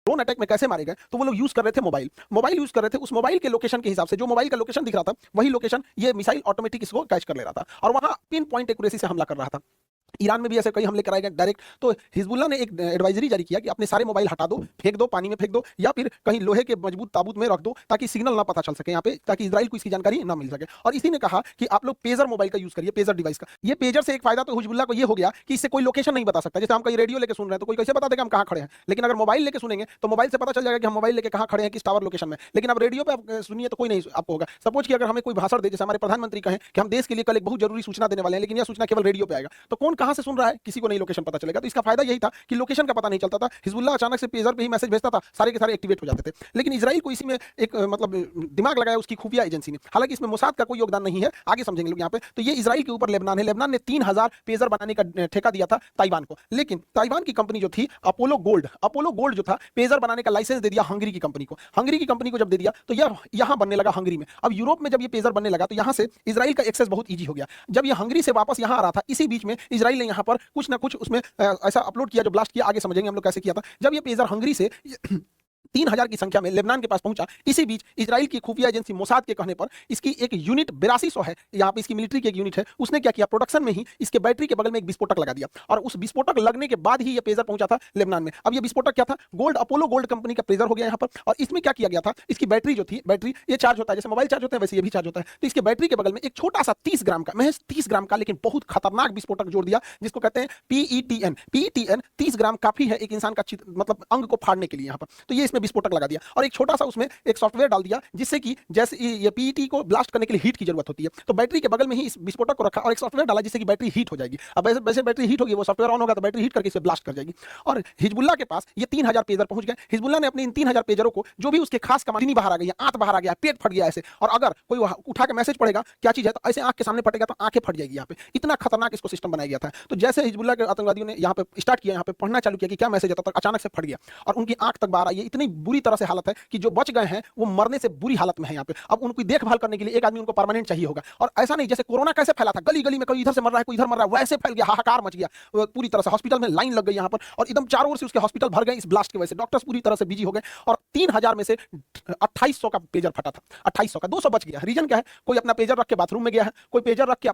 Drone attack में कैसे मारे गए, तो वो लोग यूज कर रहे थे मोबाइल यूज कर रहे थे। उस मोबाइल के लोकेशन के हिसाब से जो मोबाइल का लोकेशन दिख रहा था वही लोकेशन ये मिसाइल ऑटोमेटिक इसको कैच कर ले रहा था और वहां पिन पॉइंट एक्यूरेसी से हमला कर रहा था। ईरान में भी ऐसे कई हमले कराए गए डायरेक्ट। तो हिजबुल्लाह ने एक एडवाइजरी जारी किया कि अपने सारे मोबाइल हटा दो, फेंक दो, पानी में फेंक दो या फिर कहीं लोहे के मजबूत ताबूत में रख दो ताकि सिग्नल ना पता चल सके यहाँ पे, ताकि इजराइल को इसकी जानकारी ना मिल सके। और इसी ने कहा कि आप लोग पेजर मोबाइल का यूज करिए, पेजर डिवाइस का। ये पेजर से एक फायदा तो हिजबुल्लाह को ये हो गया कि इससे कोई लोकेशन नहीं बता सकता। जैसे हम कहीं रेडियो लेके सुन रहे हैं तो कोई कैसे बता देगा हम कहाँ खड़े हैं, लेकिन अगर मोबाइल लेके सुनेंगे तो मोबाइल से पता चल जाएगा कि हम मोबाइल लेके कहाँ खड़े हैं, किस टावर लोकेशन में। लेकिन अब रेडियो पे आप सुनिए तो कोई नहीं आपको होगा। सपोज कि अगर हमें कोई भाषण दे, जैसे हमारे प्रधानमंत्री कहें कि हम देश के लिए कल एक बहुत जरूरी सूचना देने वाले हैं, लेकिन यह सूचना केवल रेडियो पे आएगा, तो कौन कहां से सुन रहा है किसी को नहीं लोकेशन पता चलेगा। तो इसका फायदा यही था कि लोकेशन का पता नहीं चलता था। हिजबुल्लाह अचानक से पेजर पे ही मैसेज भेजता था, सारे के सारे एक्टिवेट हो जाते थे। लेकिन इजराइल को इसी में एक मतलब दिमाग लगाया उसकी खुफिया एजेंसी ने। हालांकि इसमें मोसाद का कोई योगदान नहीं है, आगे समझेंगे लोग यहाँ पे। तो ये इजराइल के ऊपर लेबनान है। लेबनान ने 3000 पेजर बनाने का ठेका दिया था ताइवान को, लेकिन ताइवान की कंपनी जो थी अपोलो गोल्ड जो था पेजर बनाने का लाइसेंस दे दिया हंगरी की कंपनी को। हंगरी की कंपनी को जब दे दिया तो यह यहां बनने लगा हंगरी में। अब यूरोप में जब ये पेजर बनने लगा तो यहां से इजराइल का एक्सेस बहुत ईजी हो गया। जब ये हंगरी से वापस यहां आ रहा था, इसी बीच में इजराइल ने यहां पर कुछ ना कुछ उसमें ऐसा अपलोड किया जो ब्लास्ट किया। आगे समझेंगे हम लोग कैसे किया था। जब ये पेजर हंगरी से 3000 की संख्या में लेबनान के पास पहुंचा, इसी बीच इजराइल की खुफिया एजेंसी मोसाद के कहने पर इसकी एक यूनिट 8200 है, यहाँ पे इसकी मिलिट्री की एक यूनिट है, उसने क्या किया, प्रोडक्शन में ही इसके बैटरी के बगल में एक विस्फोटक लगा दिया और उस विस्फोटक लगने के बाद ही ये पेजर पहुंचा था लेबनान में। अब ये विस्फोटक क्या था, अपोलो गोल्ड कंपनी का पेजर हो गया यहाँ पर। और इसमें क्या किया गया था, इसकी बैटरी जो थी, बैटरी ये चार्ज होता है जैसे मोबाइल चार्ज होता है वैसे ये भी चार्ज होता है। तो इसके बैटरी के बगल में एक छोटा सा 30 ग्राम का, महज 30 ग्राम का लेकिन बहुत खतरनाक विस्फोटक जोड़ दिया, जिसको कहते हैं पीईटीएन। 30 ग्राम काफी है एक इंसान का मतलब अंग को फाड़ने के लिए यहाँ पर। तो ये इसमें विस्फोटक लगा दिया और एक छोटा सा उसमें एक सॉफ्टवेयर डाल दिया, जिससे कि जैसे ये पीईटी को ब्लास्ट करने के लिए हीट की जरूरत होती है, तो बैटरी के बगल में ही इस विस्फोटक को रखा और एक सॉफ्टवेयर डाला जिससे कि बैटरी हीट हो जाएगी। अब वैसे बैटरी हीट होगी, वो सॉफ्टवेयर ऑन होगा तो बैटरी हीट करके इसे ब्लास्ट कर जाएगी। और हिजबुल्लाह के पास ये 3000 पेजर पहुंच गए। हिजबुल्लाह ने अपने इन 3000 पेजरों को, जो भी उसके खास कमांड बाहर आ गई, आंत बाहर आ गया, पेट फट गया ऐसे, और अगर कोई उठा के मैसेज पड़ेगा क्या चीज है तो ऐसे आंख के सामने फटेगा तो आंखें फट जाएगी। यहाँ पे इतना खतरनाक इसको सिस्टम बनाया गया था। तो जैसे हिजबुल्लाह के आतंकवादियों ने यहाँ पे स्टार्ट किया, यहाँ पे पढ़ना चालू किया कि क्या मैसेज आता, तक अचानक से फट गया और उनकी आंख तक बाहर आई। इतनी बुरी तरह से हालत है कि जो बच गए हैं वो मरने से बुरी हालत में है यहाँ पे। अब उनकी देखभाल करने के लिए एक आदमी उनको परमानेंट चाहिए होगा। और ऐसा नहीं जैसे कोरोना कैसे फैला था, गली गली में कोई इधर से मर रहा है कोई इधर मर रहा है, वैसे फैल गया, हाहाकार मच गया पूरी तरह से। हॉस्पिटल में लाइन लग गई यहाँ पर और एकदम चारों ओर से उसके हॉस्पिटल भर गए इस ब्लास्ट की वजह से। डॉक्टर्स पूरी तरह से बिजी हो गए और 3000 में से 2800 का पेजर फटा था, 2800 का 200 बच गया। रीजन क्या है, कोई अपना पेजर रख के बाथरूम में गया है, कोई पेजर रख के